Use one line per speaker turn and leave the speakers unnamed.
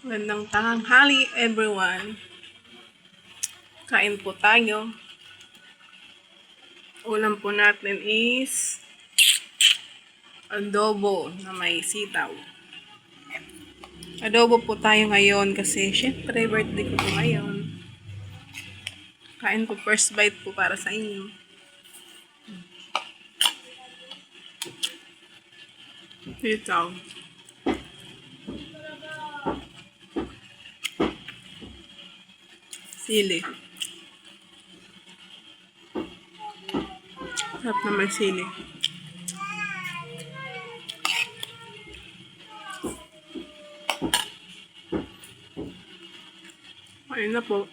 Magandang tanghali, everyone. Kain po tayo. Ulam po natin is adobo na may sitaw. Adobo po tayo ngayon kasi syempre birthday ko po ngayon. Kain po, first bite po para sa inyo. Sitaw. Sili. Sarap na may sili. Ayun na po.